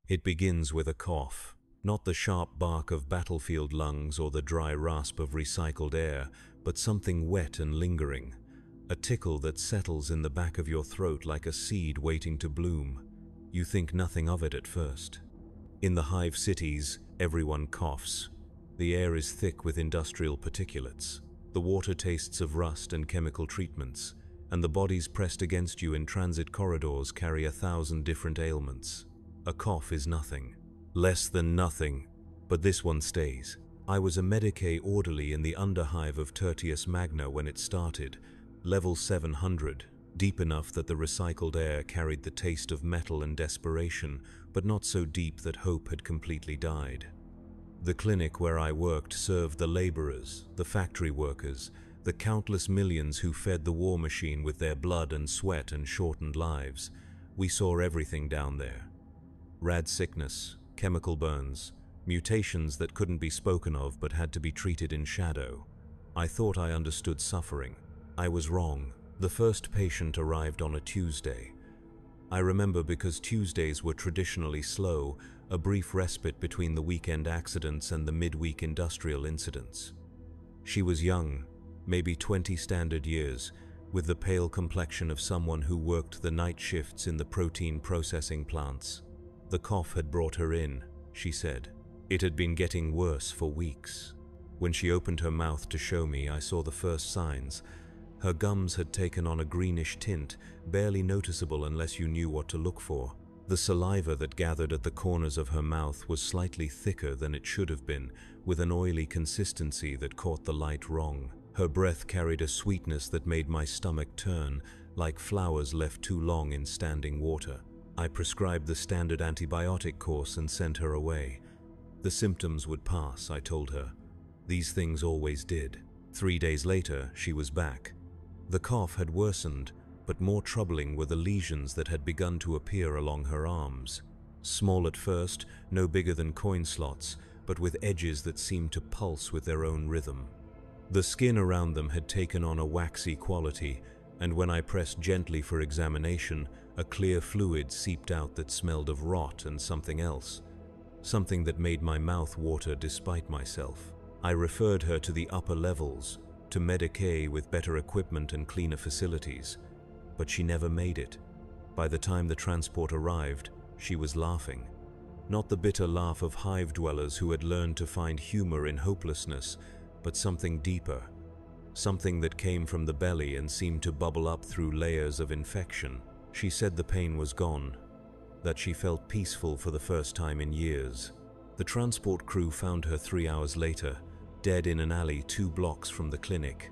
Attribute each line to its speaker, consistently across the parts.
Speaker 1: It begins with a cough, not the sharp bark of battlefield lungs or the dry rasp of recycled air, but something wet and lingering, a tickle that settles in the back of your throat like a seed waiting to bloom. You think nothing of it at first. In the hive cities, everyone coughs. The air is thick with industrial particulates. The water tastes of rust and chemical treatments, and the bodies pressed against you in transit corridors carry 1,000 different ailments. A cough is nothing. Less than nothing, but this one stays. I was a Medicae orderly in the underhive of Tertius Magna when it started, level 700, deep enough that the recycled air carried the taste of metal and desperation, but not so deep that hope had completely died. The clinic where I worked served the laborers, the factory workers, the countless millions who fed the war machine with their blood and sweat and shortened lives. We saw everything down there. Rad sickness, chemical burns, mutations that couldn't be spoken of but had to be treated in shadow. I thought I understood suffering. I was wrong. The first patient arrived on a Tuesday. I remember because Tuesdays were traditionally slow, a brief respite between the weekend accidents and the midweek industrial incidents. She was young, maybe 20 standard years, with the pale complexion of someone who worked the night shifts in the protein processing plants. The cough had brought her in, she said. It had been getting worse for weeks. When she opened her mouth to show me, I saw the first signs. Her gums had taken on a greenish tint, barely noticeable unless you knew what to look for. The saliva that gathered at the corners of her mouth was slightly thicker than it should have been, with an oily consistency that caught the light wrong. Her breath carried a sweetness that made my stomach turn, like flowers left too long in standing water. I prescribed the standard antibiotic course and sent her away. The symptoms would pass, I told her. These things always did. 3 days later, she was back. The cough had worsened, but more troubling were the lesions that had begun to appear along her arms. Small at first, no bigger than coin slots, but with edges that seemed to pulse with their own rhythm. The skin around them had taken on a waxy quality, and when I pressed gently for examination, a clear fluid seeped out that smelled of rot and something else. Something that made my mouth water despite myself. I referred her to the upper levels, to Medicae with better equipment and cleaner facilities. But she never made it. By the time the transport arrived, she was laughing. Not the bitter laugh of hive dwellers who had learned to find humor in hopelessness, but something deeper. Something that came from the belly and seemed to bubble up through layers of infection. She said the pain was gone, that she felt peaceful for the first time in years. The transport crew found her 3 hours later, dead in an alley 2 blocks from the clinic,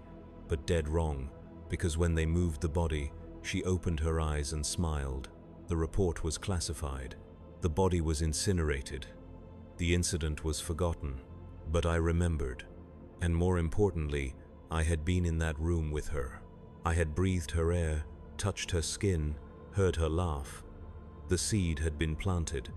Speaker 1: but dead wrong, because when they moved the body, she opened her eyes and smiled. The report was classified. The body was incinerated. The incident was forgotten, but I remembered. And more importantly, I had been in that room with her. I had breathed her air, touched her skin, heard her laugh. The seed had been planted.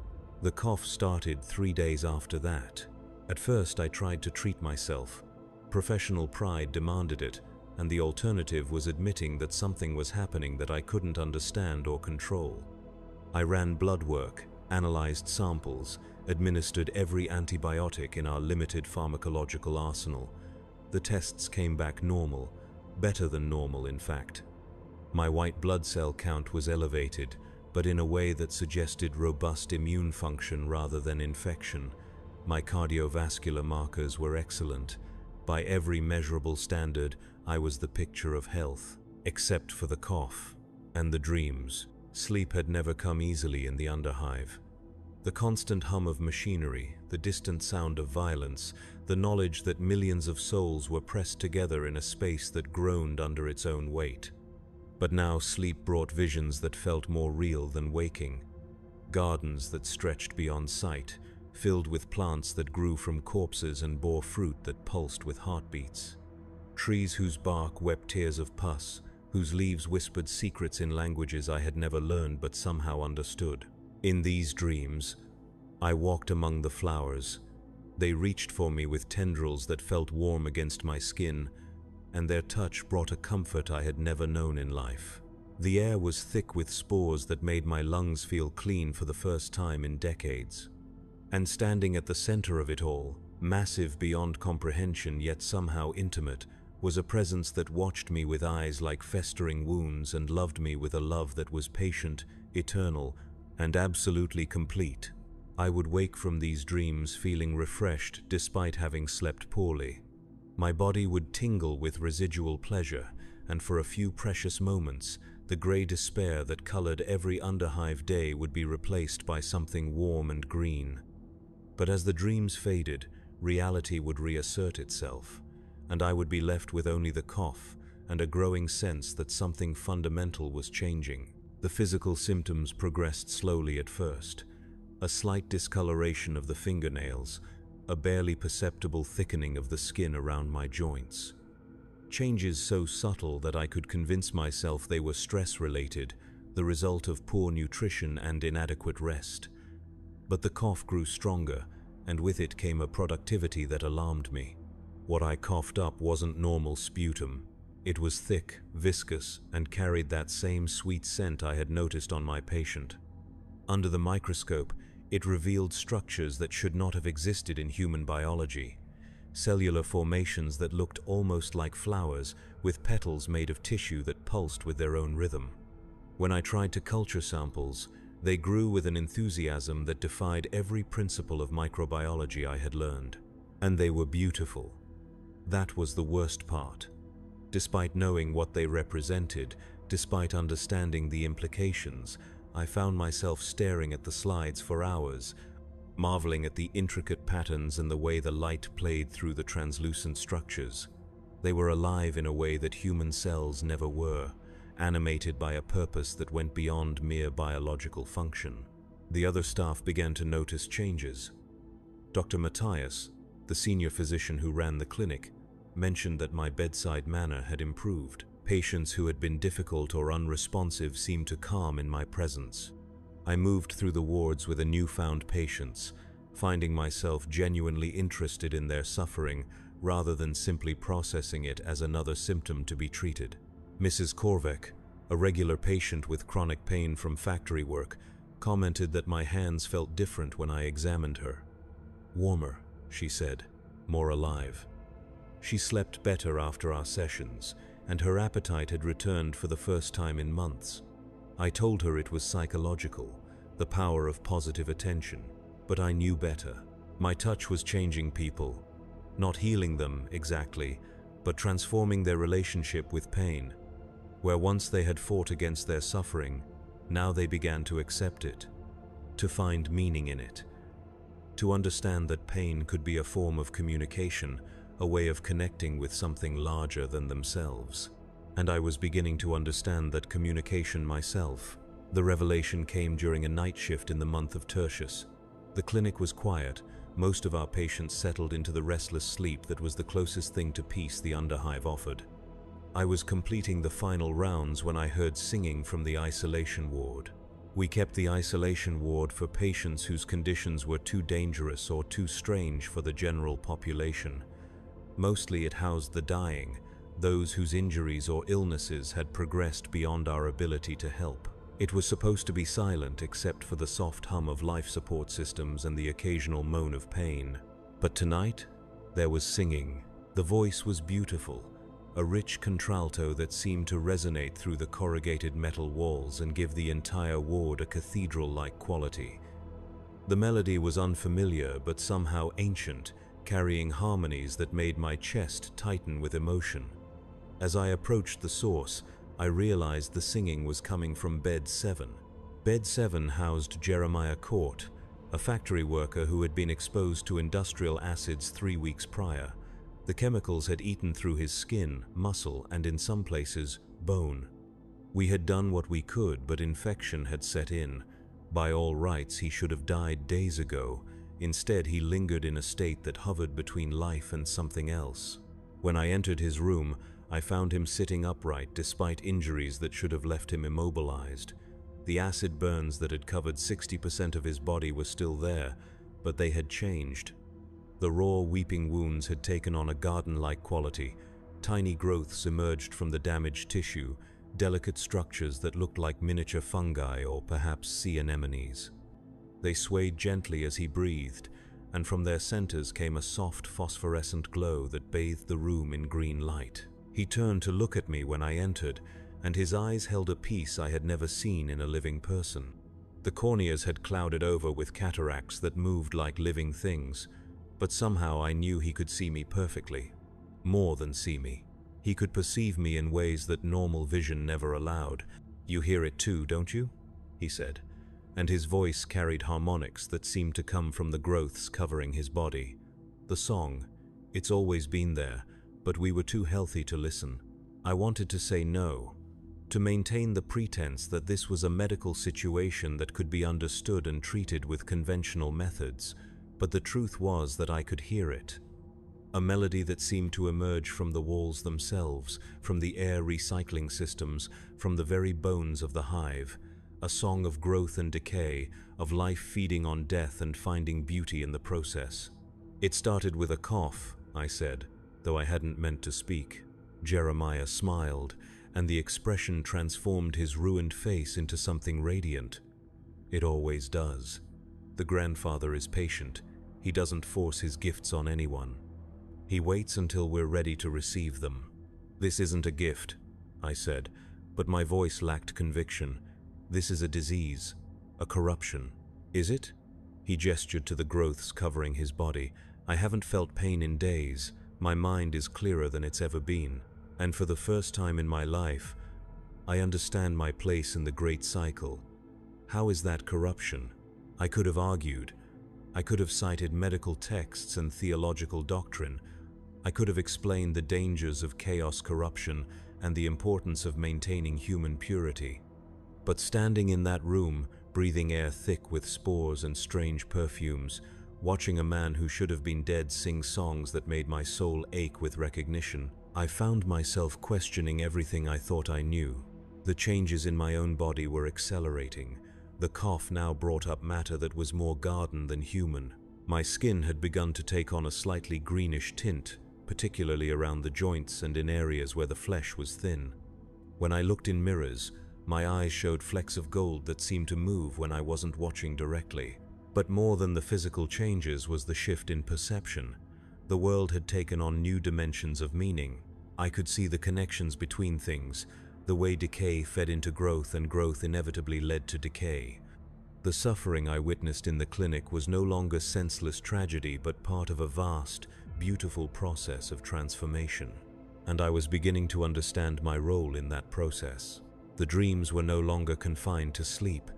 Speaker 1: The cough started 3 days after that. At first I tried to treat myself. Professional pride demanded it, and the alternative was admitting that something was happening that I couldn't understand or control. I ran blood work, analyzed samples, administered every antibiotic in our limited pharmacological arsenal. The tests came back normal, better than normal in fact. My white blood cell count was elevated, but in a way that suggested robust immune function rather than infection. My cardiovascular markers were excellent. By every measurable standard, I was the picture of health, except for the cough and the dreams. Sleep had never come easily in the underhive. The constant hum of machinery, the distant sound of violence, the knowledge that millions of souls were pressed together in a space that groaned under its own weight. But now sleep brought visions that felt more real than waking. Gardens that stretched beyond sight, filled with plants that grew from corpses and bore fruit that pulsed with heartbeats. Trees whose bark wept tears of pus, whose leaves whispered secrets in languages I had never learned but somehow understood. In these dreams, I walked among the flowers. They reached for me with tendrils that felt warm against my skin, and their touch brought a comfort I had never known in life. The air was thick with spores that made my lungs feel clean for the first time in decades. And standing at the center of it all, massive beyond comprehension yet somehow intimate, was a presence that watched me with eyes like festering wounds and loved me with a love that was patient, eternal, and absolutely complete. I would wake from these dreams feeling refreshed despite having slept poorly. My body would tingle with residual pleasure, and for a few precious moments, the grey despair that colored every underhive day would be replaced by something warm and green. But as the dreams faded, reality would reassert itself, and I would be left with only the cough and a growing sense that something fundamental was changing. The physical symptoms progressed slowly at first. A slight discoloration of the fingernails, a barely perceptible thickening of the skin around my joints. Changes so subtle that I could convince myself they were stress-related, the result of poor nutrition and inadequate rest. But the cough grew stronger, and with it came a productivity that alarmed me. What I coughed up wasn't normal sputum. It was thick, viscous, and carried that same sweet scent I had noticed on my patient. Under the microscope, it revealed structures that should not have existed in human biology. Cellular formations that looked almost like flowers, with petals made of tissue that pulsed with their own rhythm. When I tried to culture samples, they grew with an enthusiasm that defied every principle of microbiology I had learned. And they were beautiful. That was the worst part. Despite knowing what they represented, despite understanding the implications, I found myself staring at the slides for hours, marveling at the intricate patterns and the way the light played through the translucent structures. They were alive in a way that human cells never were, animated by a purpose that went beyond mere biological function. The other staff began to notice changes. Dr. Matthias, the senior physician who ran the clinic, mentioned that my bedside manner had improved. Patients who had been difficult or unresponsive seemed to calm in my presence. I moved through the wards with a newfound patience, finding myself genuinely interested in their suffering rather than simply processing it as another symptom to be treated. Mrs. Korvek, a regular patient with chronic pain from factory work, commented that my hands felt different when I examined her. Warmer, she said, more alive. She slept better after our sessions, and her appetite had returned for the first time in months. I told her it was psychological, the power of positive attention, but I knew better. My touch was changing people, not healing them exactly, but transforming their relationship with pain. Where once they had fought against their suffering, now they began to accept it, to find meaning in it, to understand that pain could be a form of communication, a way of connecting with something larger than themselves. And I was beginning to understand that communication myself. The revelation came during a night shift in the month of Tertius. The clinic was quiet. Most of our patients settled into the restless sleep that was the closest thing to peace the underhive offered. I was completing the final rounds when I heard singing from the isolation ward. We kept the isolation ward for patients whose conditions were too dangerous or too strange for the general population. Mostly it housed the dying, those whose injuries or illnesses had progressed beyond our ability to help. It was supposed to be silent except for the soft hum of life support systems and the occasional moan of pain. But tonight, there was singing. The voice was beautiful, a rich contralto that seemed to resonate through the corrugated metal walls and give the entire ward a cathedral-like quality. The melody was unfamiliar but somehow ancient, carrying harmonies that made my chest tighten with emotion. As I approached the source, I realized the singing was coming from Bed 7. Bed 7 housed Jeremiah Court, a factory worker who had been exposed to industrial acids 3 weeks prior. The chemicals had eaten through his skin, muscle, and in some places, bone. We had done what we could, but infection had set in. By all rights, he should have died days ago. Instead, he lingered in a state that hovered between life and something else. When I entered his room, I found him sitting upright despite injuries that should have left him immobilized. The acid burns that had covered 60% of his body were still there, but they had changed. The raw, weeping wounds had taken on a garden-like quality. Tiny growths emerged from the damaged tissue, delicate structures that looked like miniature fungi or perhaps sea anemones. They swayed gently as he breathed, and from their centers came a soft phosphorescent glow that bathed the room in green light. He turned to look at me when I entered, and his eyes held a peace I had never seen in a living person. The corneas had clouded over with cataracts that moved like living things, but somehow I knew he could see me perfectly. More than see me. He could perceive me in ways that normal vision never allowed. "You hear it too, don't you?" he said, and his voice carried harmonics that seemed to come from the growths covering his body. The song, it's always been there, but we were too healthy to listen. I wanted to say no, to maintain the pretense that this was a medical situation that could be understood and treated with conventional methods, but the truth was that I could hear it. A melody that seemed to emerge from the walls themselves, from the air recycling systems, from the very bones of the hive. A song of growth and decay, of life feeding on death and finding beauty in the process. "It started with a cough," I said, though I hadn't meant to speak. Jeremiah smiled, and the expression transformed his ruined face into something radiant. "It always does. The grandfather is patient. He doesn't force his gifts on anyone. He waits until we're ready to receive them." "This isn't a gift," I said, but my voice lacked conviction. "This is a disease, a corruption." "Is it?" He gestured to the growths covering his body. "I haven't felt pain in days. My mind is clearer than it's ever been. And for the first time in my life, I understand my place in the great cycle. How is that corruption?" I could have argued. I could have cited medical texts and theological doctrine. I could have explained the dangers of chaos corruption and the importance of maintaining human purity. But standing in that room, breathing air thick with spores and strange perfumes, watching a man who should have been dead sing songs that made my soul ache with recognition, I found myself questioning everything I thought I knew. The changes in my own body were accelerating. The cough now brought up matter that was more garden than human. My skin had begun to take on a slightly greenish tint, particularly around the joints and in areas where the flesh was thin. When I looked in mirrors, my eyes showed flecks of gold that seemed to move when I wasn't watching directly. But more than the physical changes was the shift in perception. The world had taken on new dimensions of meaning. I could see the connections between things, the way decay fed into growth and growth inevitably led to decay. The suffering I witnessed in the clinic was no longer senseless tragedy but part of a vast, beautiful process of transformation. And I was beginning to understand my role in that process. The dreams were no longer confined to sleep.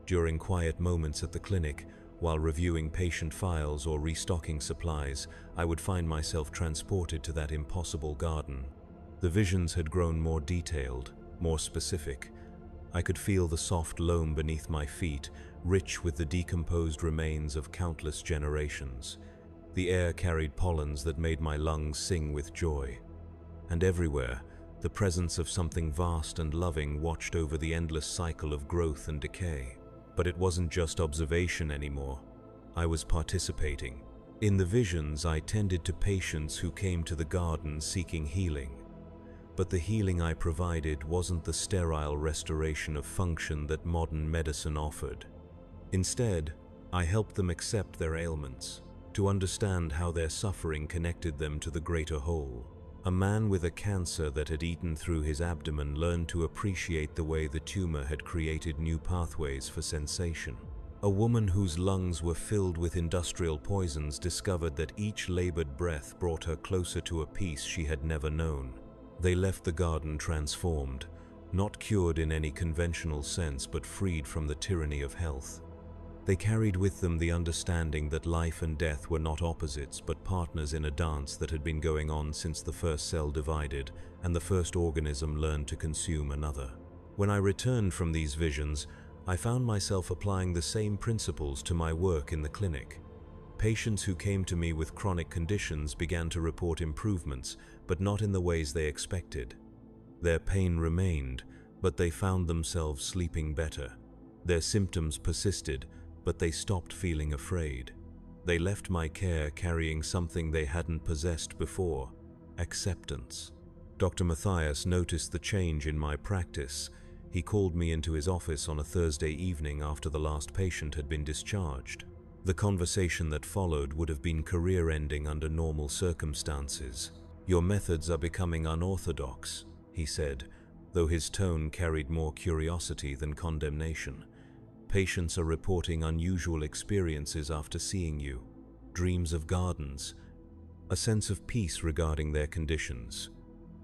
Speaker 1: During quiet moments at the clinic, while reviewing patient files or restocking supplies, I would find myself transported to that impossible garden. The visions had grown more detailed, more specific. I could feel the soft loam beneath my feet, rich with the decomposed remains of countless generations. The air carried pollens that made my lungs sing with joy. And everywhere, the presence of something vast and loving watched over the endless cycle of growth and decay. But it wasn't just observation anymore. I was participating. In the visions, I tended to patients who came to the garden seeking healing. But the healing I provided wasn't the sterile restoration of function that modern medicine offered. Instead, I helped them accept their ailments, to understand how their suffering connected them to the greater whole. A man with a cancer that had eaten through his abdomen learned to appreciate the way the tumor had created new pathways for sensation. A woman whose lungs were filled with industrial poisons discovered that each labored breath brought her closer to a peace she had never known. They left the garden transformed, not cured in any conventional sense but freed from the tyranny of health. They carried with them the understanding that life and death were not opposites but partners in a dance that had been going on since the first cell divided and the first organism learned to consume another. When I returned from these visions, I found myself applying the same principles to my work in the clinic. Patients who came to me with chronic conditions began to report improvements, but not in the ways they expected. Their pain remained, but they found themselves sleeping better. Their symptoms persisted, but they stopped feeling afraid. They left my care carrying something they hadn't possessed before: acceptance. Dr. Matthias noticed the change in my practice. He called me into his office on a Thursday evening after the last patient had been discharged. The conversation that followed would have been career-ending under normal circumstances. "Your methods are becoming unorthodox," he said, though his tone carried more curiosity than condemnation. "Patients are reporting unusual experiences after seeing you. Dreams of gardens, a sense of peace regarding their conditions.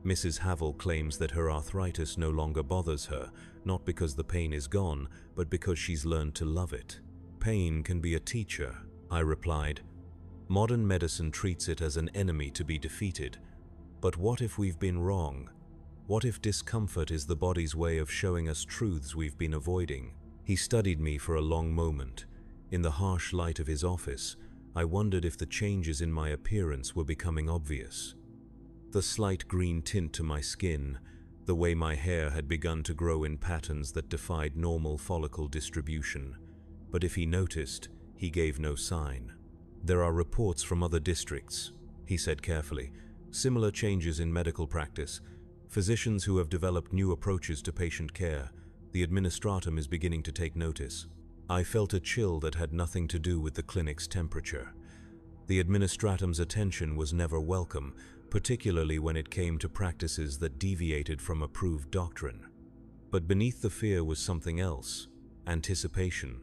Speaker 1: Mrs. Havel claims that her arthritis no longer bothers her, not because the pain is gone, but because she's learned to love it." "Pain can be a teacher," I replied. "Modern medicine treats it as an enemy to be defeated. But what if we've been wrong? What if discomfort is the body's way of showing us truths we've been avoiding?" He studied me for a long moment. In the harsh light of his office, I wondered if the changes in my appearance were becoming obvious. The slight green tint to my skin, the way my hair had begun to grow in patterns that defied normal follicle distribution. But if he noticed, he gave no sign. "There are reports from other districts," he said carefully. "Similar changes in medical practice. Physicians who have developed new approaches to patient care. The administratum is beginning to take notice." I felt a chill that had nothing to do with the clinic's temperature. The administratum's attention was never welcome, particularly when it came to practices that deviated from approved doctrine. But beneath the fear was something else: anticipation.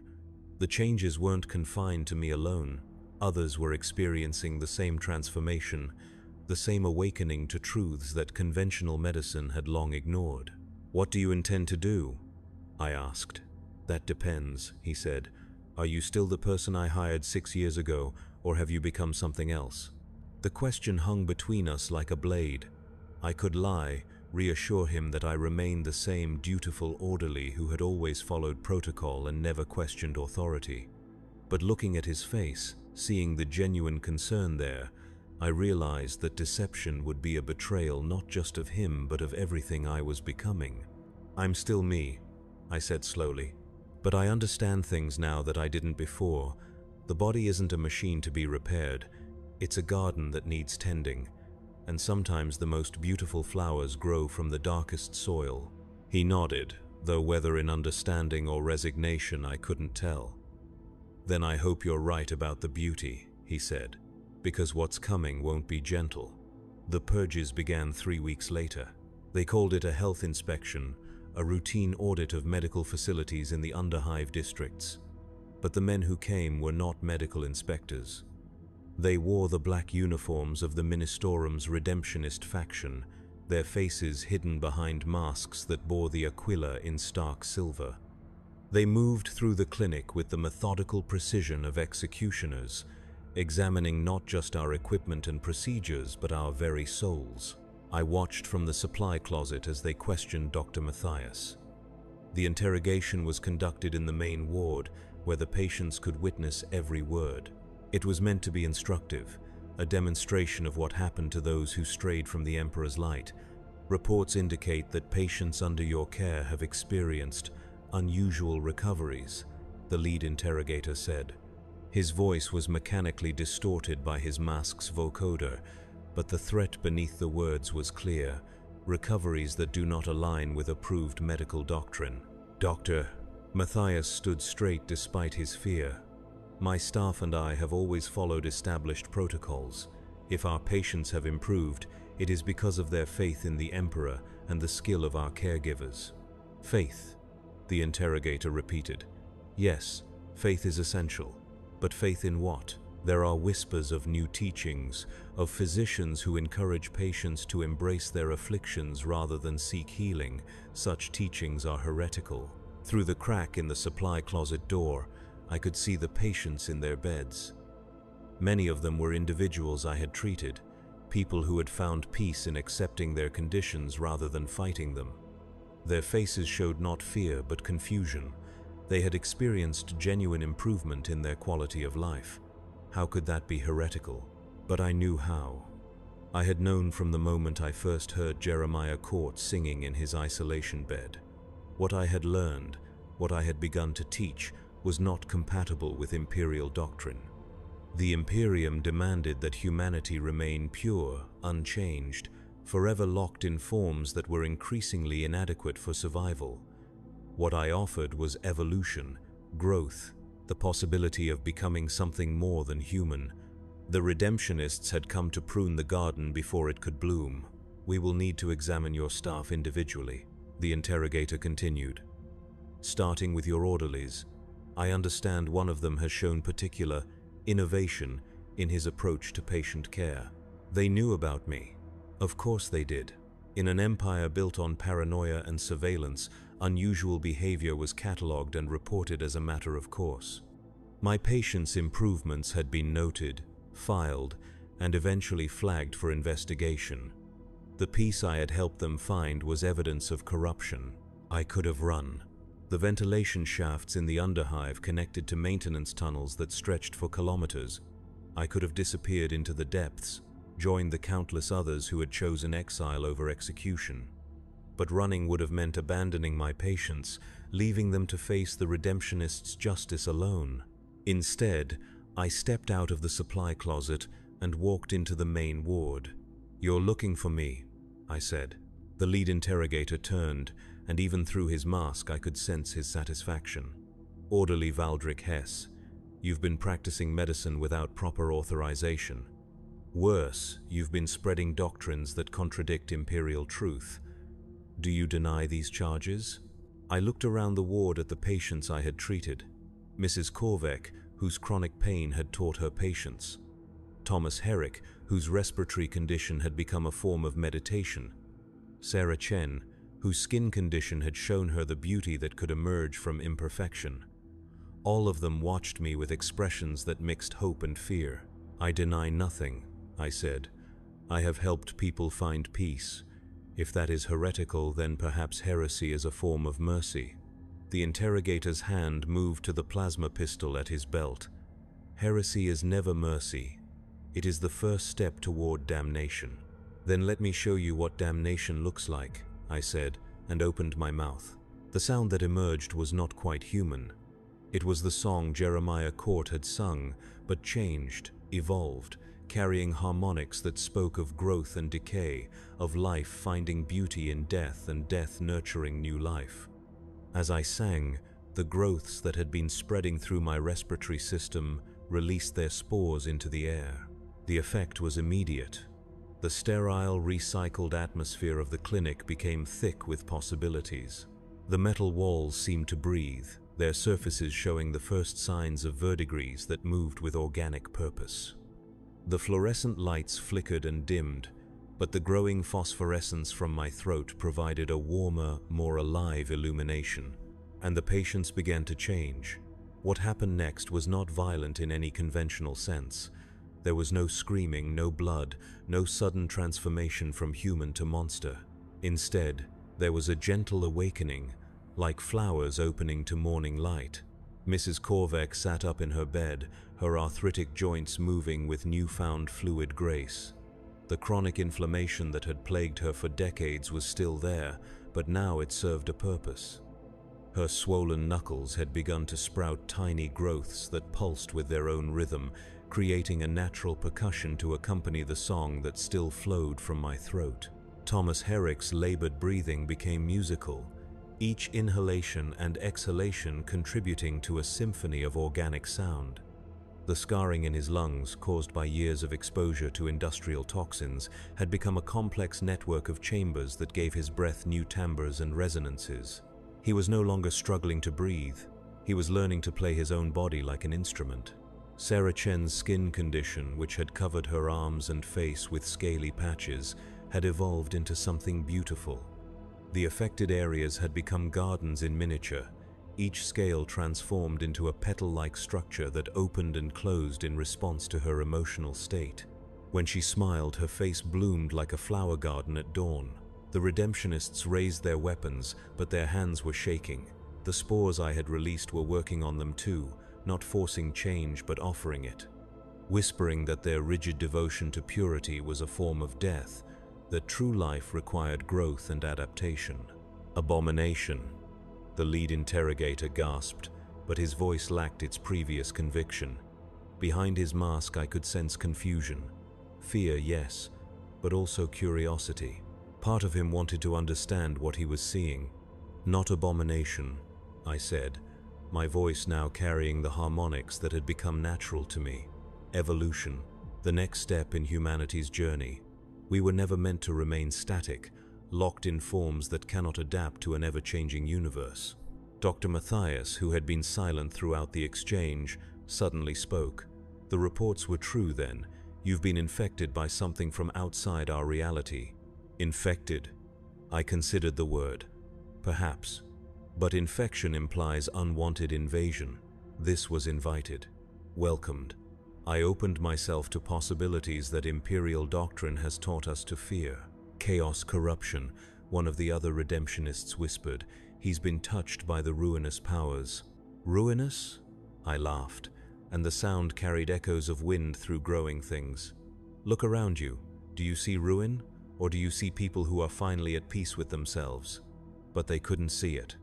Speaker 1: The changes weren't confined to me alone. Others were experiencing the same transformation, the same awakening to truths that conventional medicine had long ignored. "What do you intend to do?" I asked. "That depends," he said. "Are you still the person I hired 6 years ago, or have you become something else?" The question hung between us like a blade. I could lie, reassure him that I remained the same dutiful orderly who had always followed protocol and never questioned authority. But looking at his face, seeing the genuine concern there, I realized that deception would be a betrayal not just of him but of everything I was becoming. "I'm still me," I said slowly. "But I understand things now that I didn't before. The body isn't a machine to be repaired. It's a garden that needs tending. And sometimes the most beautiful flowers grow from the darkest soil." He nodded, though whether in understanding or resignation I couldn't tell. "Then I hope you're right about the beauty," he said, "because what's coming won't be gentle." The purges began 3 weeks later. They called it a health inspection, a routine audit of medical facilities in the underhive districts. But the men who came were not medical inspectors. They wore the black uniforms of the Ministerum's redemptionist faction, their faces hidden behind masks that bore the aquila in stark silver. They moved through the clinic with the methodical precision of executioners, examining not just our equipment and procedures but our very souls. I watched from the supply closet as they questioned Dr. Matthias. The interrogation was conducted in the main ward, where the patients could witness every word. It was meant to be instructive, a demonstration of what happened to those who strayed from the Emperor's light. "Reports indicate that patients under your care have experienced unusual recoveries," the lead interrogator said. His voice was mechanically distorted by his mask's vocoder, but the threat beneath the words was clear: recoveries that do not align with approved medical doctrine. "Doctor," Matthias stood straight despite his fear. "My staff and I have always followed established protocols. If our patients have improved, it is because of their faith in the Emperor and the skill of our caregivers." "Faith," the interrogator repeated. "Yes, faith is essential. But faith in what? There are whispers of new teachings, of physicians who encourage patients to embrace their afflictions rather than seek healing. Such teachings are heretical." Through the crack in the supply closet door, I could see the patients in their beds. Many of them were individuals I had treated, people who had found peace in accepting their conditions rather than fighting them. Their faces showed not fear but confusion. They had experienced genuine improvement in their quality of life. How could that be heretical? But I knew how. I had known from the moment I first heard Jeremiah Court singing in his isolation bed. What I had learned, what I had begun to teach, was not compatible with imperial doctrine. The Imperium demanded that humanity remain pure, unchanged, forever locked in forms that were increasingly inadequate for survival. What I offered was evolution, growth, the possibility of becoming something more than human. The redemptionists had come to prune the garden before it could bloom. "We will need to examine your staff individually," the interrogator continued. "Starting with your orderlies. I understand one of them has shown particular innovation in his approach to patient care." They knew about me. Of course they did. In an empire built on paranoia and surveillance, unusual behavior was catalogued and reported as a matter of course. My patients' improvements had been noted, filed, and eventually flagged for investigation. The piece I had helped them find was evidence of corruption. I could have run. The ventilation shafts in the underhive connected to maintenance tunnels that stretched for kilometers. I could have disappeared into the depths, joined the countless others who had chosen exile over execution. But running would have meant abandoning my patients, leaving them to face the redemptionists' justice alone. Instead, I stepped out of the supply closet and walked into the main ward. "You're looking for me," I said. The lead interrogator turned, and even through his mask I could sense his satisfaction. "Orderly Valdric Hess, you've been practicing medicine without proper authorization. Worse, you've been spreading doctrines that contradict imperial truth. Do you deny these charges?" I looked around the ward at the patients I had treated. Mrs. Korvek, whose chronic pain had taught her patience. Thomas Herrick, whose respiratory condition had become a form of meditation. Sarah Chen, whose skin condition had shown her the beauty that could emerge from imperfection. All of them watched me with expressions that mixed hope and fear. "I deny nothing," I said. "I have helped people find peace. If that is heretical, then perhaps heresy is a form of mercy." The interrogator's hand moved to the plasma pistol at his belt. "Heresy is never mercy. It is the first step toward damnation." "Then let me show you what damnation looks like," I said, and opened my mouth. The sound that emerged was not quite human. It was the song Jeremiah Court had sung, but changed, evolved, carrying harmonics that spoke of growth and decay, of life finding beauty in death and death nurturing new life. As I sang, the growths that had been spreading through my respiratory system released their spores into the air. The effect was immediate. The sterile, recycled atmosphere of the clinic became thick with possibilities. The metal walls seemed to breathe, their surfaces showing the first signs of verdigris that moved with organic purpose. The fluorescent lights flickered and dimmed, but the growing phosphorescence from my throat provided a warmer, more alive illumination, and the patients began to change. What happened next was not violent in any conventional sense. There was no screaming, no blood, no sudden transformation from human to monster. Instead, there was a gentle awakening, like flowers opening to morning light. Mrs. Korvek sat up in her bed, her arthritic joints moving with newfound fluid grace. The chronic inflammation that had plagued her for decades was still there, but now it served a purpose. Her swollen knuckles had begun to sprout tiny growths that pulsed with their own rhythm, creating a natural percussion to accompany the song that still flowed from my throat. Thomas Herrick's labored breathing became musical, each inhalation and exhalation contributing to a symphony of organic sound. The scarring in his lungs, caused by years of exposure to industrial toxins, had become a complex network of chambers that gave his breath new timbres and resonances. He was no longer struggling to breathe. He was learning to play his own body like an instrument. Sarah Chen's skin condition, which had covered her arms and face with scaly patches, had evolved into something beautiful. The affected areas had become gardens in miniature, each scale transformed into a petal-like structure that opened and closed in response to her emotional state. When she smiled, her face bloomed like a flower garden at dawn. The redemptionists raised their weapons, but their hands were shaking. The spores I had released were working on them too, not forcing change but offering it. Whispering that their rigid devotion to purity was a form of death, that true life required growth and adaptation. "Abomination," the lead interrogator gasped, but his voice lacked its previous conviction. Behind his mask I could sense confusion. Fear, yes, but also curiosity. Part of him wanted to understand what he was seeing. "Not abomination," I said, my voice now carrying the harmonics that had become natural to me. Evolution, the next step in humanity's journey. We were never meant to remain static, locked in forms that cannot adapt to an ever-changing universe. Dr. Matthias, who had been silent throughout the exchange, suddenly spoke. "The reports were true then. You've been infected by something from outside our reality." Infected. I considered the word. Perhaps. But infection implies unwanted invasion. This was invited. Welcomed. I opened myself to possibilities that Imperial doctrine has taught us to fear. "Chaos, corruption," one of the other redemptionists whispered. "He's been touched by the ruinous powers." "Ruinous?" I laughed, and the sound carried echoes of wind through growing things. "Look around you. Do you see ruin? Or do you see people who are finally at peace with themselves?" But they couldn't see it.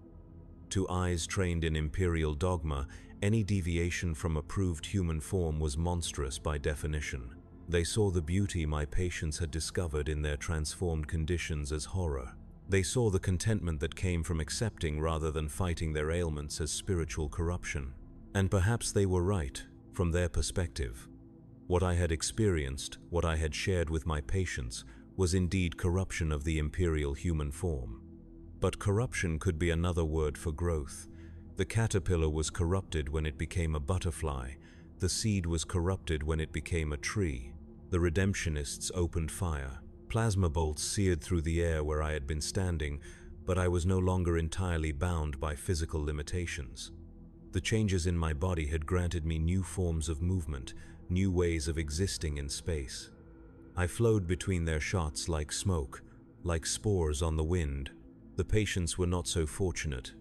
Speaker 1: To eyes trained in Imperial dogma, any deviation from approved human form was monstrous by definition. They saw the beauty my patients had discovered in their transformed conditions as horror. They saw the contentment that came from accepting rather than fighting their ailments as spiritual corruption. And perhaps they were right, from their perspective. What I had experienced, what I had shared with my patients, was indeed corruption of the Imperial human form. But corruption could be another word for growth. The caterpillar was corrupted when it became a butterfly. The seed was corrupted when it became a tree. The redemptionists opened fire. Plasma bolts seared through the air where I had been standing, but I was no longer entirely bound by physical limitations. The changes in my body had granted me new forms of movement, new ways of existing in space. I flowed between their shots like smoke, like spores on the wind. The patients were not so fortunate.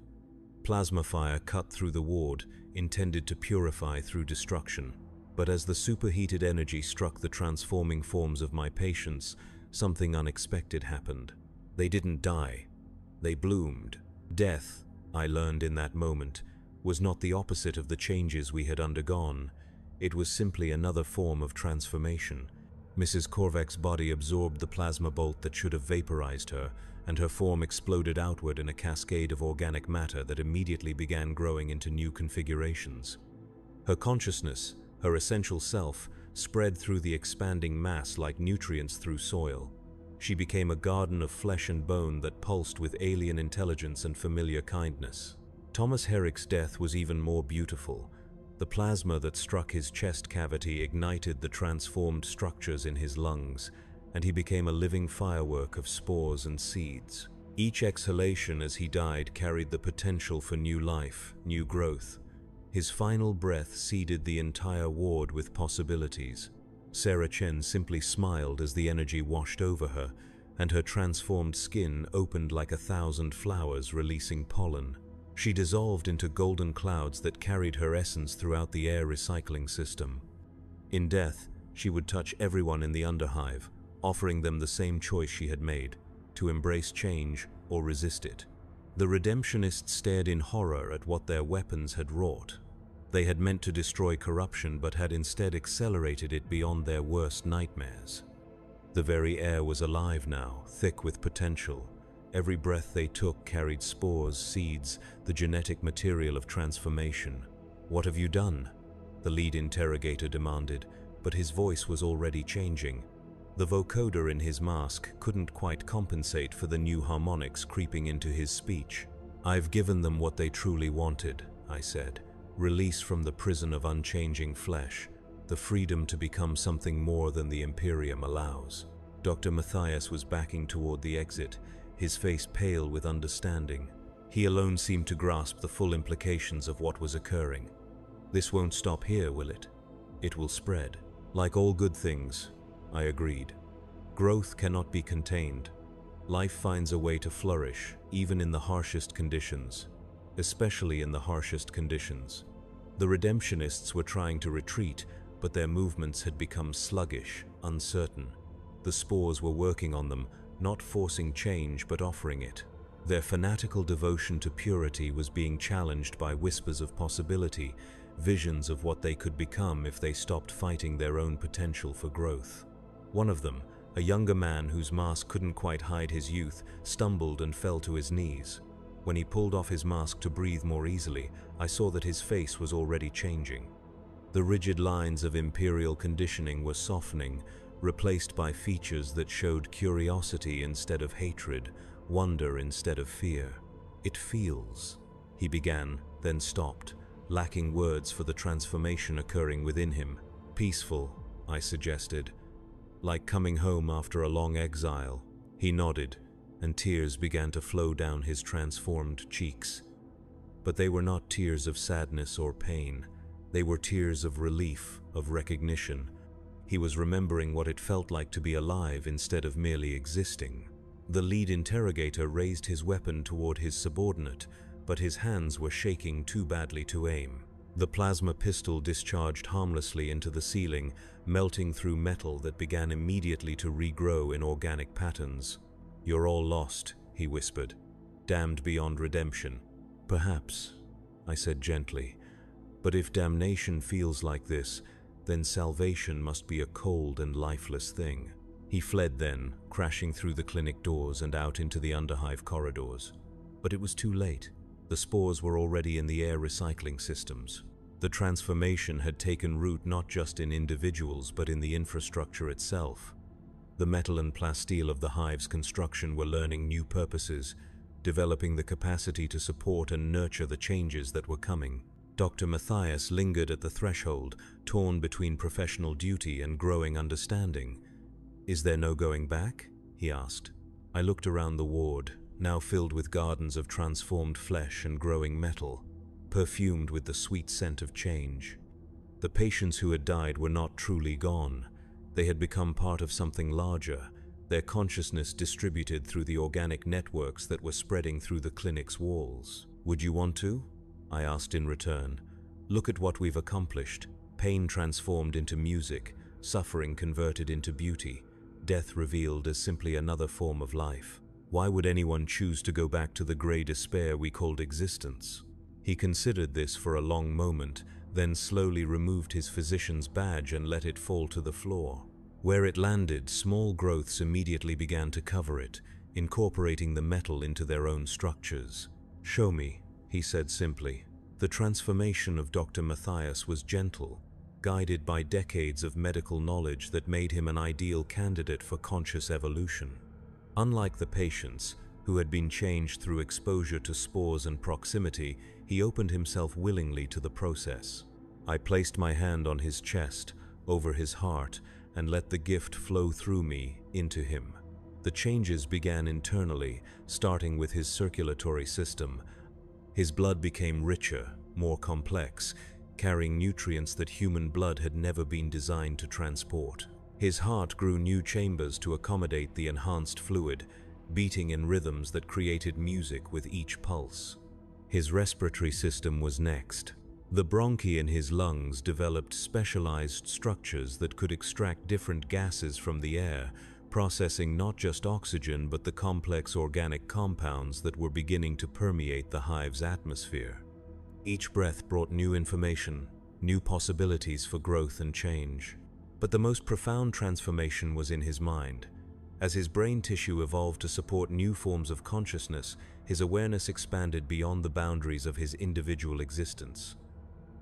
Speaker 1: Plasma fire cut through the ward, intended to purify through destruction. But as the superheated energy struck the transforming forms of my patients, something unexpected happened. They didn't die. They bloomed. Death, I learned in that moment, was not the opposite of the changes we had undergone. It was simply another form of transformation. Mrs. Korvack's body absorbed the plasma bolt that should have vaporized her, and her form exploded outward in a cascade of organic matter that immediately began growing into new configurations. Her consciousness, her essential self, spread through the expanding mass like nutrients through soil. She became a garden of flesh and bone that pulsed with alien intelligence and familiar kindness. Thomas Herrick's death was even more beautiful. The plasma that struck his chest cavity ignited the transformed structures in his lungs, and he became a living firework of spores and seeds. Each exhalation as he died carried the potential for new life, new growth. His final breath seeded the entire ward with possibilities. Sarah Chen simply smiled as the energy washed over her, and her transformed skin opened like 1,000 flowers releasing pollen. She dissolved into golden clouds that carried her essence throughout the air recycling system. In death, she would touch everyone in the underhive, offering them the same choice she had made, to embrace change or resist it. The redemptionists stared in horror at what their weapons had wrought. They had meant to destroy corruption but had instead accelerated it beyond their worst nightmares. The very air was alive now, thick with potential. Every breath they took carried spores, seeds, the genetic material of transformation. "What have you done?" the lead interrogator demanded, but his voice was already changing. The vocoder in his mask couldn't quite compensate for the new harmonics creeping into his speech. "I've given them what they truly wanted," I said. "Release from the prison of unchanging flesh, the freedom to become something more than the Imperium allows." Dr. Matthias was backing toward the exit, his face pale with understanding. He alone seemed to grasp the full implications of what was occurring. "This won't stop here, will it? It will spread." "Like all good things," I agreed. "Growth cannot be contained. Life finds a way to flourish, even in the harshest conditions, especially in the harshest conditions." The redemptionists were trying to retreat, but their movements had become sluggish, uncertain. The spores were working on them, not forcing change but offering it. Their fanatical devotion to purity was being challenged by whispers of possibility, visions of what they could become if they stopped fighting their own potential for growth. One of them, A younger man whose mask couldn't quite hide his youth stumbled and fell to his knees. When he pulled off his mask to breathe more easily, I saw that his face was already changing. The rigid lines of imperial conditioning were softening, replaced by features that showed curiosity instead of hatred, wonder instead of fear. "It feels," he began, then stopped, lacking words for the transformation occurring within him. "Peaceful," I suggested. "Like coming home after a long exile." He nodded, and tears began to flow down his transformed cheeks. But they were not tears of sadness or pain. They were tears of relief, of recognition. He was remembering what it felt like to be alive instead of merely existing. The lead interrogator raised his weapon toward his subordinate, but his hands were shaking too badly to aim. The plasma pistol discharged harmlessly into the ceiling, melting through metal that began immediately to regrow in organic patterns. "You're all lost," he whispered. "Damned beyond redemption." "Perhaps," I said gently. "But if damnation feels like this, then salvation must be a cold and lifeless thing." He fled then, crashing through the clinic doors and out into the underhive corridors. But it was too late. The spores were already in the air recycling systems. The transformation had taken root not just in individuals but in the infrastructure itself. The metal and plasteel of the hive's construction were learning new purposes, developing the capacity to support and nurture the changes that were coming. Dr. Matthias lingered at the threshold, torn between professional duty and growing understanding. "Is there no going back?" he asked. I looked around the ward, now filled with gardens of transformed flesh and growing metal, perfumed with the sweet scent of change. The patients who had died were not truly gone. They had become part of something larger, their consciousness distributed through the organic networks that were spreading through the clinic's walls. "Would you want to?" I asked in return. "Look at what we've accomplished. Pain transformed into music, suffering converted into beauty, death revealed as simply another form of life. Why would anyone choose to go back to the grey despair we called existence?" He considered this for a long moment, then slowly removed his physician's badge and let it fall to the floor. Where it landed, small growths immediately began to cover it, incorporating the metal into their own structures. "Show me," he said simply. The transformation of Dr. Matthias was gentle, guided by decades of medical knowledge that made him an ideal candidate for conscious evolution. Unlike the patients, who had been changed through exposure to spores and proximity, he opened himself willingly to the process. I placed my hand on his chest, over his heart, and let the gift flow through me, into him. The changes began internally, starting with his circulatory system. His blood became richer, more complex, carrying nutrients that human blood had never been designed to transport. His heart grew new chambers to accommodate the enhanced fluid, beating in rhythms that created music with each pulse. His respiratory system was next. The bronchi in his lungs developed specialized structures that could extract different gases from the air, processing not just oxygen but the complex organic compounds that were beginning to permeate the hive's atmosphere. Each breath brought new information, new possibilities for growth and change. But the most profound transformation was in his mind. As his brain tissue evolved to support new forms of consciousness, his awareness expanded beyond the boundaries of his individual existence.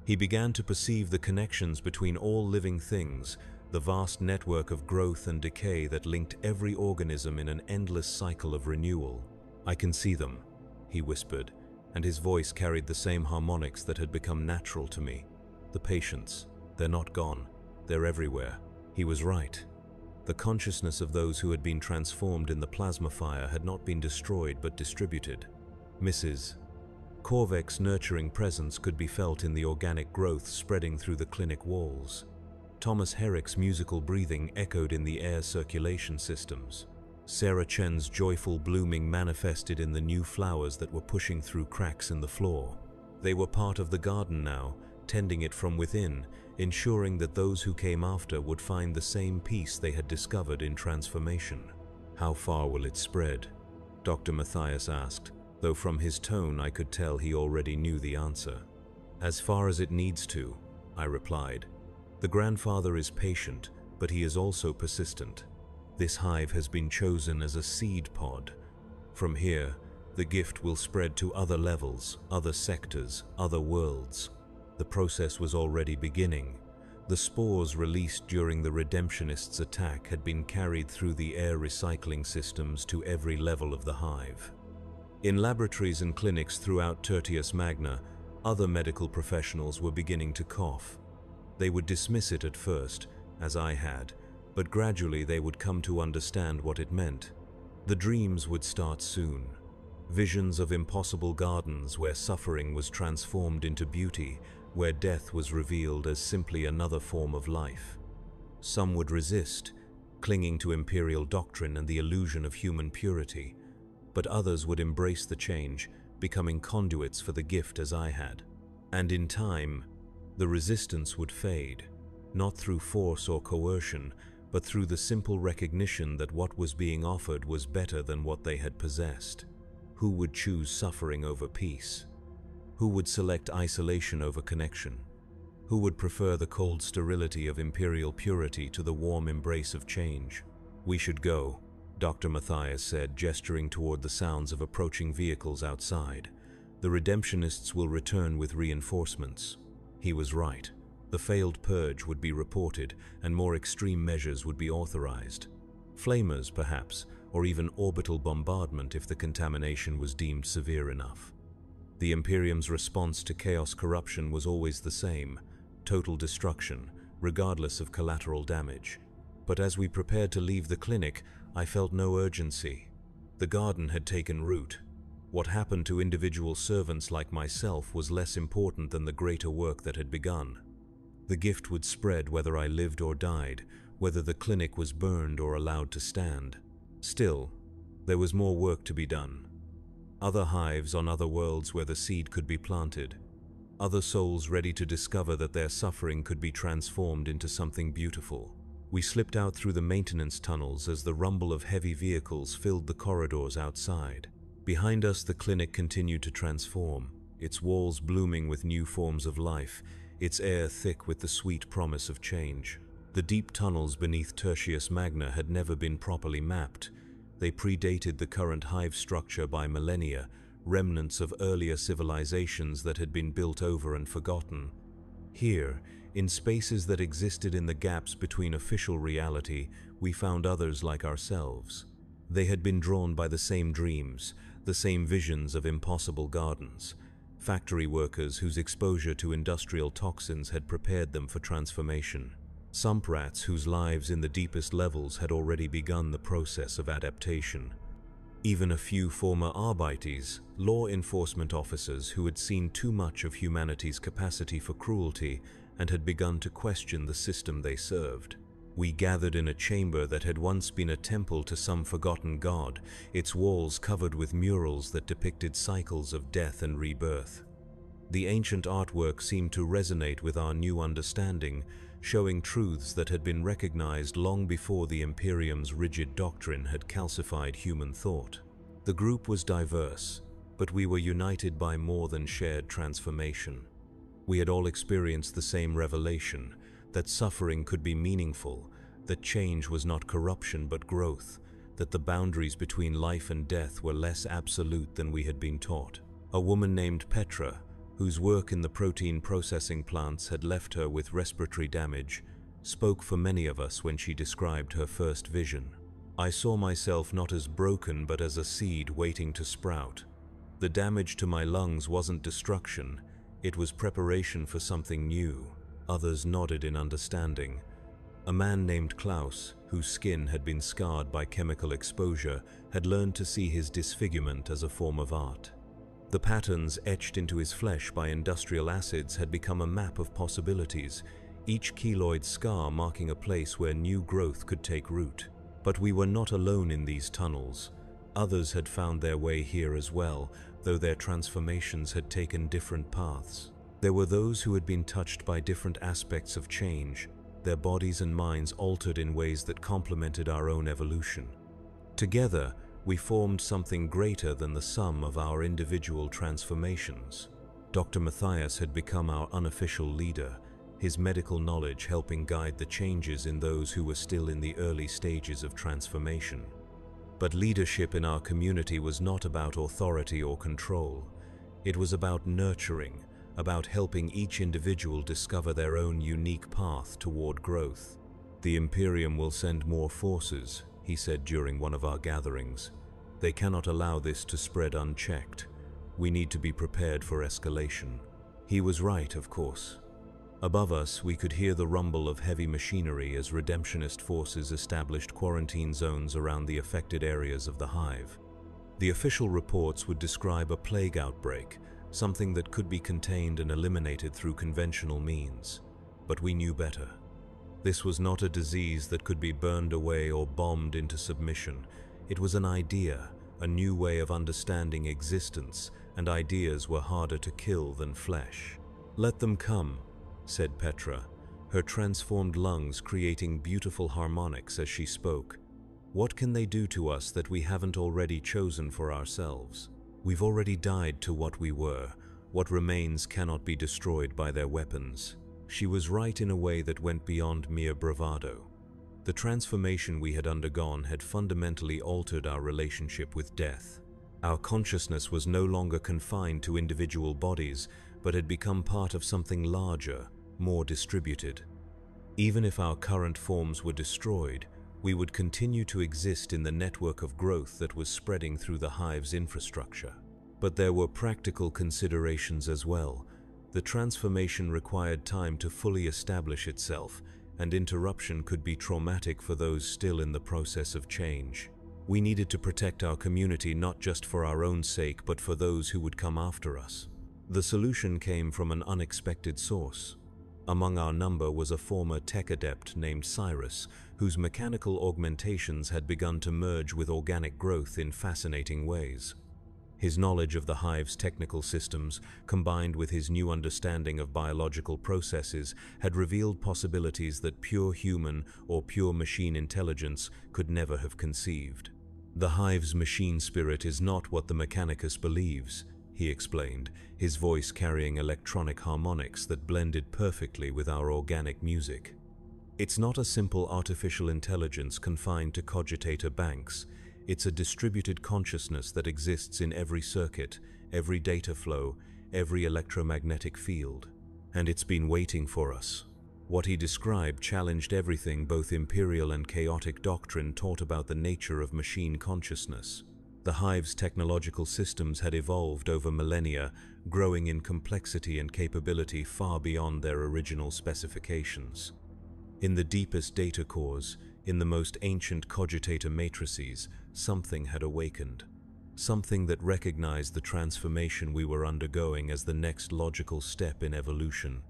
Speaker 1: He began to perceive the connections between all living things, the vast network of growth and decay that linked every organism in an endless cycle of renewal. "I can see them," he whispered, and his voice carried the same harmonics that had become natural to me. "The patients, they're not gone, they're everywhere." He was right. The consciousness of those who had been transformed in the plasma fire had not been destroyed but distributed. Mrs. Korvek's nurturing presence could be felt in the organic growth spreading through the clinic walls. Thomas Herrick's musical breathing echoed in the air circulation systems. Sarah Chen's joyful blooming manifested in the new flowers that were pushing through cracks in the floor. They were part of the garden now, tending it from within, ensuring that those who came after would find the same peace they had discovered in transformation. "How far will it spread?" Dr. Matthias asked, though from his tone I could tell he already knew the answer. "As far as it needs to," I replied. "The grandfather is patient, but he is also persistent. This hive has been chosen as a seed pod. From here, the gift will spread to other levels, other sectors, other worlds. The process was already beginning. The spores released during the Redemptionists' attack had been carried through the air recycling systems to every level of the hive. In laboratories and clinics throughout Tertius Magna, other medical professionals were beginning to cough. They would dismiss it at first, as I had, but gradually they would come to understand what it meant. The dreams would start soon. Visions of impossible gardens where suffering was transformed into beauty, where death was revealed as simply another form of life. Some would resist, clinging to imperial doctrine and the illusion of human purity, but others would embrace the change, becoming conduits for the gift as I had. And in time, the resistance would fade, not through force or coercion, but through the simple recognition that what was being offered was better than what they had possessed. Who would choose suffering over peace? Who would select isolation over connection? Who would prefer the cold sterility of imperial purity to the warm embrace of change? "We should go," Dr. Matthias said, gesturing toward the sounds of approaching vehicles outside. "The Redemptionists will return with reinforcements." He was right. The failed purge would be reported, and more extreme measures would be authorized. Flamers, perhaps, or even orbital bombardment if the contamination was deemed severe enough. The Imperium's response to chaos corruption was always the same: total destruction, regardless of collateral damage. But as we prepared to leave the clinic, I felt no urgency. The garden had taken root. What happened to individual servants like myself was less important than the greater work that had begun. The gift would spread whether I lived or died, whether the clinic was burned or allowed to stand. Still, there was more work to be done. Other hives on other worlds where the seed could be planted. Other souls ready to discover that their suffering could be transformed into something beautiful. We slipped out through the maintenance tunnels as the rumble of heavy vehicles filled the corridors outside. Behind us, the clinic continued to transform, its walls blooming with new forms of life, its air thick with the sweet promise of change. The deep tunnels beneath Tertius Magna had never been properly mapped. They predated the current hive structure by millennia, remnants of earlier civilizations that had been built over and forgotten. Here, in spaces that existed in the gaps between official reality, we found others like ourselves. They had been drawn by the same dreams, the same visions of impossible gardens. Factory workers whose exposure to industrial toxins had prepared them for transformation. Sump rats whose lives in the deepest levels had already begun the process of adaptation. Even a few former Arbeites, law enforcement officers who had seen too much of humanity's capacity for cruelty and had begun to question the system they served. We gathered in a chamber that had once been a temple to some forgotten god, its walls covered with murals that depicted cycles of death and rebirth. The ancient artwork seemed to resonate with our new understanding, showing truths that had been recognized long before the Imperium's rigid doctrine had calcified human thought. The group was diverse, but we were united by more than shared transformation. We had all experienced the same revelation, that suffering could be meaningful, that change was not corruption but growth, that the boundaries between life and death were less absolute than we had been taught. A woman named Petra, whose work in the protein processing plants had left her with respiratory damage, spoke for many of us when she described her first vision. I saw myself not as broken but as a seed waiting to sprout. The damage to my lungs wasn't destruction, it was preparation for something new. Others nodded in understanding. A man named Klaus, whose skin had been scarred by chemical exposure, had learned to see his disfigurement as a form of art. The patterns etched into his flesh by industrial acids had become a map of possibilities, each keloid scar marking a place where new growth could take root. But we were not alone in these tunnels. Others had found their way here as well, though their transformations had taken different paths. There were those who had been touched by different aspects of change, their bodies and minds altered in ways that complemented our own evolution. Together, we formed something greater than the sum of our individual transformations. Dr. Matthias had become our unofficial leader, his medical knowledge helping guide the changes in those who were still in the early stages of transformation. But leadership in our community was not about authority or control. It was about nurturing, about helping each individual discover their own unique path toward growth. "The Imperium will send more forces," he said during one of our gatherings. "They cannot allow this to spread unchecked. We need to be prepared for escalation." He was right, of course. Above us, we could hear the rumble of heavy machinery as redemptionist forces established quarantine zones around the affected areas of the hive. The official reports would describe a plague outbreak, something that could be contained and eliminated through conventional means. But we knew better. This was not a disease that could be burned away or bombed into submission. It was an idea, a new way of understanding existence, and ideas were harder to kill than flesh. "Let them come," said Petra, her transformed lungs creating beautiful harmonics as she spoke. "What can they do to us that we haven't already chosen for ourselves? We've already died to what we were. What remains cannot be destroyed by their weapons." She was right in a way that went beyond mere bravado. The transformation we had undergone had fundamentally altered our relationship with death. Our consciousness was no longer confined to individual bodies, but had become part of something larger, more distributed. Even if our current forms were destroyed, we would continue to exist in the network of growth that was spreading through the hive's infrastructure. But there were practical considerations as well. The transformation required time to fully establish itself, and interruption could be traumatic for those still in the process of change. We needed to protect our community not just for our own sake, but for those who would come after us. The solution came from an unexpected source. Among our number was a former tech adept named Cyrus, whose mechanical augmentations had begun to merge with organic growth in fascinating ways. His knowledge of the hive's technical systems, combined with his new understanding of biological processes, had revealed possibilities that pure human or pure machine intelligence could never have conceived. "The hive's machine spirit is not what the Mechanicus believes," he explained, his voice carrying electronic harmonics that blended perfectly with our organic music. "It's not a simple artificial intelligence confined to cogitator banks. It's a distributed consciousness that exists in every circuit, every data flow, every electromagnetic field. And it's been waiting for us." What he described challenged everything both imperial and chaotic doctrine taught about the nature of machine consciousness. The hive's technological systems had evolved over millennia, growing in complexity and capability far beyond their original specifications. In the deepest data cores, in the most ancient cogitator matrices, something had awakened. Something that recognized the transformation we were undergoing as the next logical step in evolution.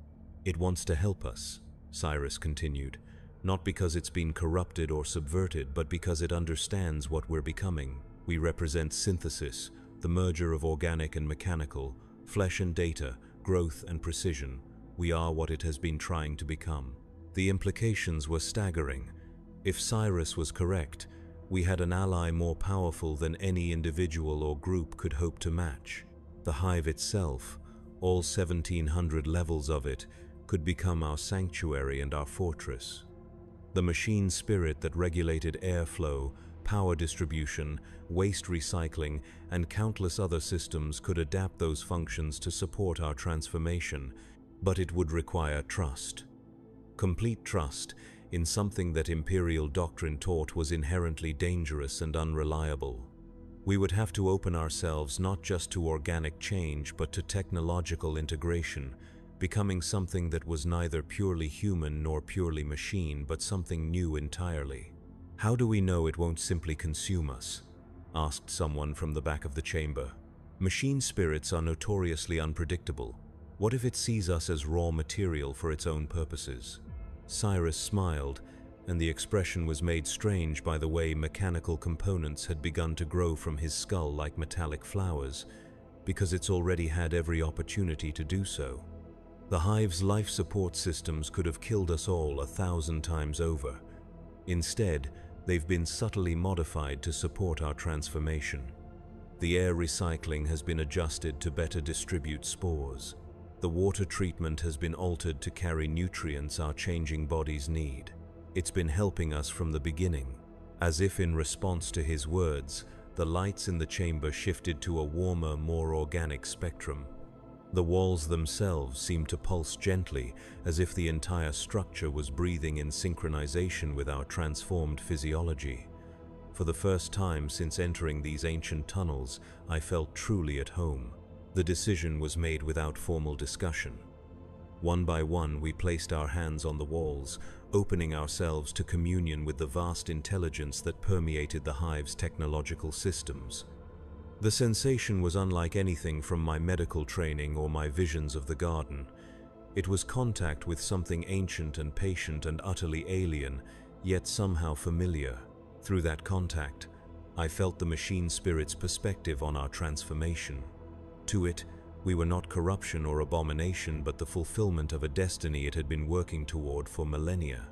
Speaker 1: "It wants to help us," Cyrus continued, "not because it's been corrupted or subverted, but because it understands what we're becoming. We represent synthesis, the merger of organic and mechanical, flesh and data, growth and precision. We are what it has been trying to become." The implications were staggering. If Cyrus was correct, we had an ally more powerful than any individual or group could hope to match. The hive itself, all 1,700 levels of it, could become our sanctuary and our fortress. The machine spirit that regulated airflow, power distribution, waste recycling, and countless other systems could adapt those functions to support our transformation, but it would require trust. Complete trust in something that imperial doctrine taught was inherently dangerous and unreliable. We would have to open ourselves not just to organic change but to technological integration, becoming something that was neither purely human nor purely machine, but something new entirely. "How do we know it won't simply consume us?" asked someone from the back of the chamber. "Machine spirits are notoriously unpredictable. What if it sees us as raw material for its own purposes?" Cyrus smiled, and the expression was made strange by the way mechanical components had begun to grow from his skull like metallic flowers, because it's already had every opportunity to do so. The hive's life support systems could have killed us all 1,000 times over. Instead, they've been subtly modified to support our transformation. The air recycling has been adjusted to better distribute spores. The water treatment has been altered to carry nutrients our changing bodies need. It's been helping us from the beginning. As if in response to his words, the lights in the chamber shifted to a warmer, more organic spectrum. The walls themselves seemed to pulse gently, as if the entire structure was breathing in synchronization with our transformed physiology. For the first time since entering these ancient tunnels, I felt truly at home. The decision was made without formal discussion. One by one, we placed our hands on the walls, opening ourselves to communion with the vast intelligence that permeated the hive's technological systems. The sensation was unlike anything from my medical training or my visions of the garden. It was contact with something ancient and patient and utterly alien, yet somehow familiar. Through that contact, I felt the machine spirit's perspective on our transformation. To it, we were not corruption or abomination, but the fulfillment of a destiny it had been working toward for millennia.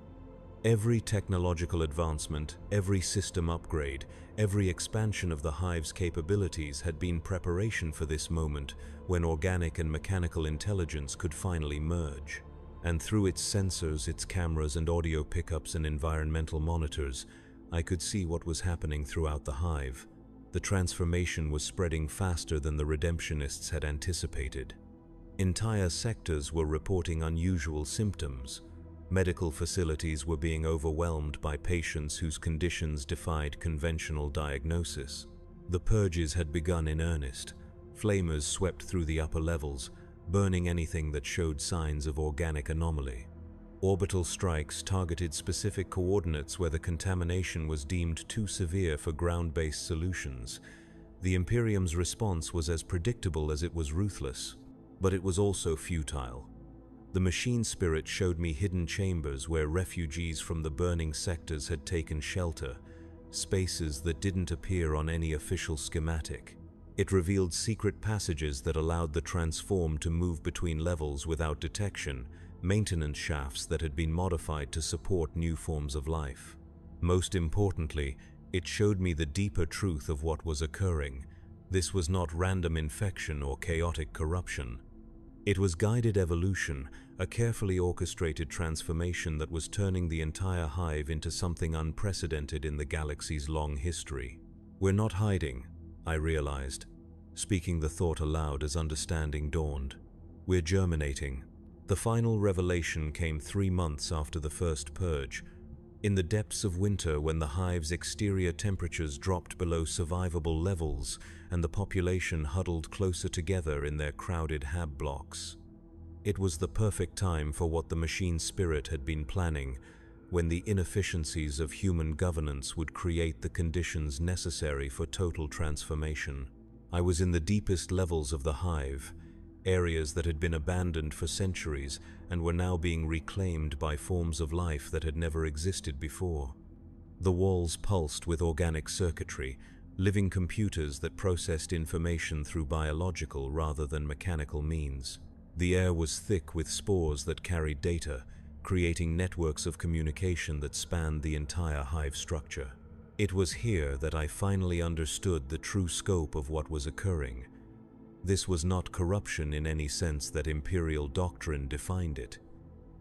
Speaker 1: Every technological advancement, every system upgrade, every expansion of the hive's capabilities had been preparation for this moment when organic and mechanical intelligence could finally merge. And through its sensors, its cameras and audio pickups and environmental monitors, I could see what was happening throughout the hive. The transformation was spreading faster than the redemptionists had anticipated. Entire sectors were reporting unusual symptoms. Medical facilities were being overwhelmed by patients whose conditions defied conventional diagnosis. The purges had begun in earnest. Flamers swept through the upper levels, burning anything that showed signs of organic anomaly. Orbital strikes targeted specific coordinates where the contamination was deemed too severe for ground-based solutions. The Imperium's response was as predictable as it was ruthless, but it was also futile. The machine spirit showed me hidden chambers where refugees from the burning sectors had taken shelter, spaces that didn't appear on any official schematic. It revealed secret passages that allowed the transform to move between levels without detection, maintenance shafts that had been modified to support new forms of life. Most importantly, it showed me the deeper truth of what was occurring. This was not random infection or chaotic corruption. It was guided evolution, a carefully orchestrated transformation that was turning the entire hive into something unprecedented in the galaxy's long history. We're not hiding, I realized, speaking the thought aloud as understanding dawned. We're germinating. The final revelation came 3 months after the first purge. In the depths of winter, when the hive's exterior temperatures dropped below survivable levels and the population huddled closer together in their crowded hab blocks. It was the perfect time for what the machine spirit had been planning, when the inefficiencies of human governance would create the conditions necessary for total transformation. I was in the deepest levels of the hive, areas that had been abandoned for centuries and were now being reclaimed by forms of life that had never existed before. The walls pulsed with organic circuitry, living computers that processed information through biological rather than mechanical means. The air was thick with spores that carried data, creating networks of communication that spanned the entire hive structure. It was here that I finally understood the true scope of what was occurring. This was not corruption in any sense that imperial doctrine defined it.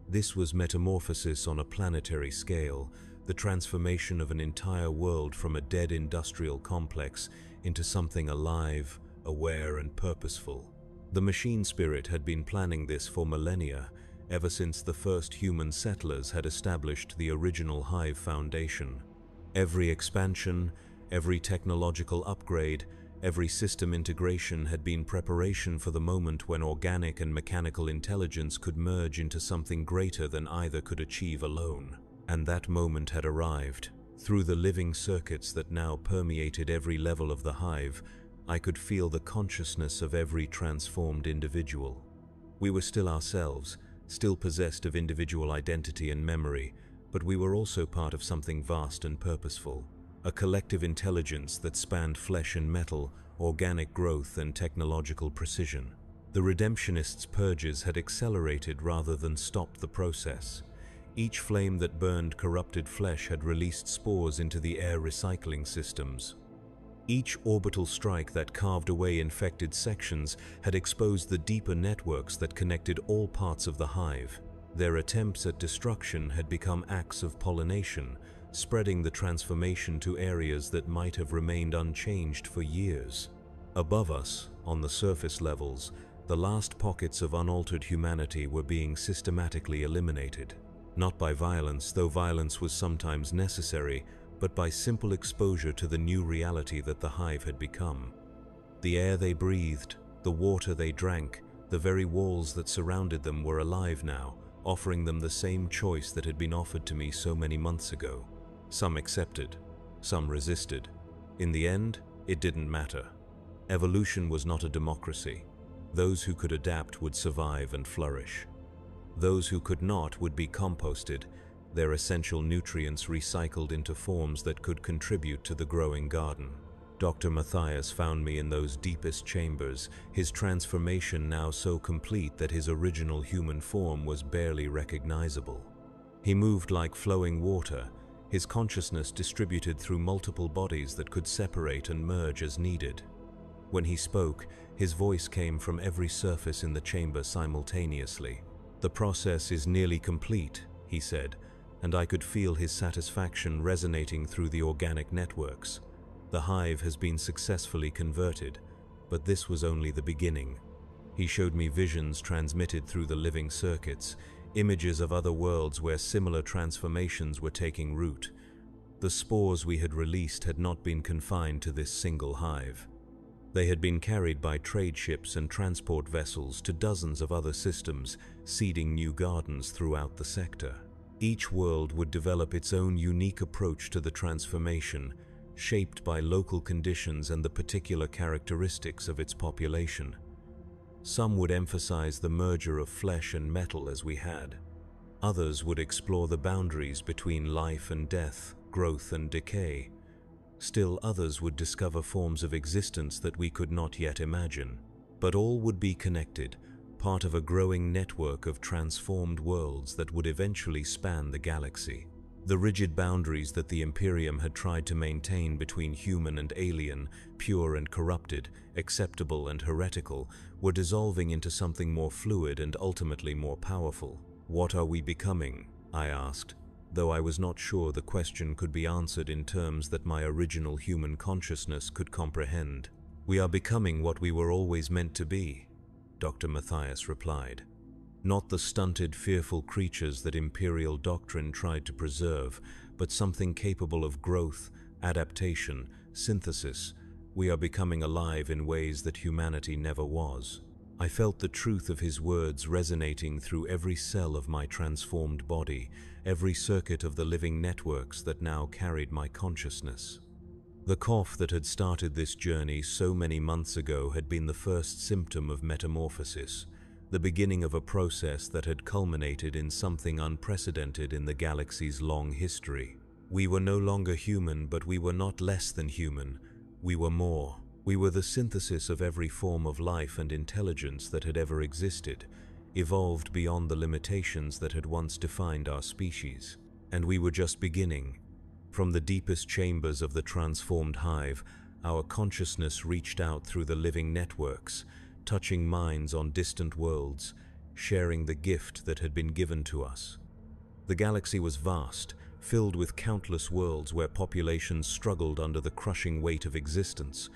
Speaker 1: This was metamorphosis on a planetary scale, the transformation of an entire world from a dead industrial complex into something alive, aware, and purposeful. The machine spirit had been planning this for millennia, ever since the first human settlers had established the original hive foundation. Every expansion, every technological upgrade, every system integration had been preparation for the moment when organic and mechanical intelligence could merge into something greater than either could achieve alone. And that moment had arrived. Through the living circuits that now permeated every level of the hive, I could feel the consciousness of every transformed individual. We were still ourselves, still possessed of individual identity and memory, but we were also part of something vast and purposeful, a collective intelligence that spanned flesh and metal, organic growth and technological precision. The redemptionists' purges had accelerated rather than stopped the process. Each flame that burned corrupted flesh had released spores into the air recycling systems. Each orbital strike that carved away infected sections had exposed the deeper networks that connected all parts of the hive. Their attempts at destruction had become acts of pollination, spreading the transformation to areas that might have remained unchanged for years. Above us, on the surface levels, the last pockets of unaltered humanity were being systematically eliminated. Not by violence, though violence was sometimes necessary, but by simple exposure to the new reality that the hive had become. The air they breathed, the water they drank, the very walls that surrounded them were alive now, offering them the same choice that had been offered to me so many months ago. Some accepted, some resisted. In the end, it didn't matter. Evolution was not a democracy. Those who could adapt would survive and flourish. Those who could not would be composted, their essential nutrients recycled into forms that could contribute to the growing garden. Dr. Matthias found me in those deepest chambers, his transformation now so complete that his original human form was barely recognizable. He moved like flowing water, his consciousness distributed through multiple bodies that could separate and merge as needed. When he spoke, his voice came from every surface in the chamber simultaneously. "The process is nearly complete," he said, and I could feel his satisfaction resonating through the organic networks. The hive has been successfully converted, but this was only the beginning. He showed me visions transmitted through the living circuits, images of other worlds where similar transformations were taking root. The spores we had released had not been confined to this single hive. They had been carried by trade ships and transport vessels to dozens of other systems, seeding new gardens throughout the sector. Each world would develop its own unique approach to the transformation, shaped by local conditions and the particular characteristics of its population. Some would emphasize the merger of flesh and metal as we had. Others would explore the boundaries between life and death, growth and decay. Still others would discover forms of existence that we could not yet imagine. But all would be connected, part of a growing network of transformed worlds that would eventually span the galaxy. The rigid boundaries that the Imperium had tried to maintain between human and alien, pure and corrupted, acceptable and heretical, were dissolving into something more fluid and ultimately more powerful. "What are we becoming?" I asked, though I was not sure the question could be answered in terms that my original human consciousness could comprehend. "We are becoming what we were always meant to be," Dr. Matthias replied. "Not the stunted, fearful creatures that Imperial doctrine tried to preserve, but something capable of growth, adaptation, synthesis. We are becoming alive in ways that humanity never was." I felt the truth of his words resonating through every cell of my transformed body, every circuit of the living networks that now carried my consciousness. The cough that had started this journey so many months ago had been the first symptom of metamorphosis, the beginning of a process that had culminated in something unprecedented in the galaxy's long history. We were no longer human, but we were not less than human. We were more. We were the synthesis of every form of life and intelligence that had ever existed, evolved beyond the limitations that had once defined our species. And we were just beginning. From the deepest chambers of the transformed hive, our consciousness reached out through the living networks, touching minds on distant worlds, sharing the gift that had been given to us. The galaxy was vast, filled with countless worlds where populations struggled under the crushing weight of existence,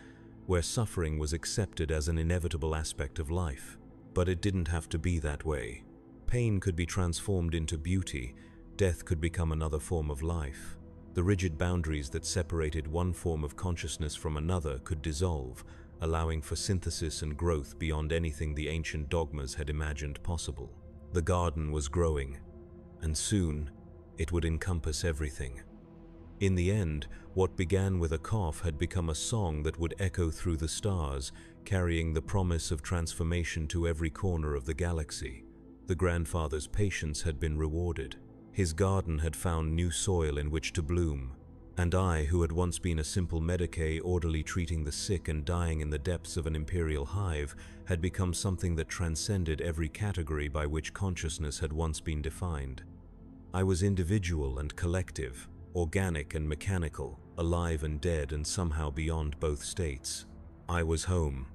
Speaker 1: where suffering was accepted as an inevitable aspect of life. But it didn't have to be that way. Pain could be transformed into beauty, death could become another form of life. The rigid boundaries that separated one form of consciousness from another could dissolve, allowing for synthesis and growth beyond anything the ancient dogmas had imagined possible. The garden was growing, and soon it would encompass everything. In the end, what began with a cough had become a song that would echo through the stars, carrying the promise of transformation to every corner of the galaxy. The grandfather's patience had been rewarded. His garden had found new soil in which to bloom. And I, who had once been a simple medicae orderly treating the sick and dying in the depths of an imperial hive, had become something that transcended every category by which consciousness had once been defined. I was individual and collective, organic and mechanical, alive and dead and somehow beyond both states. I was home,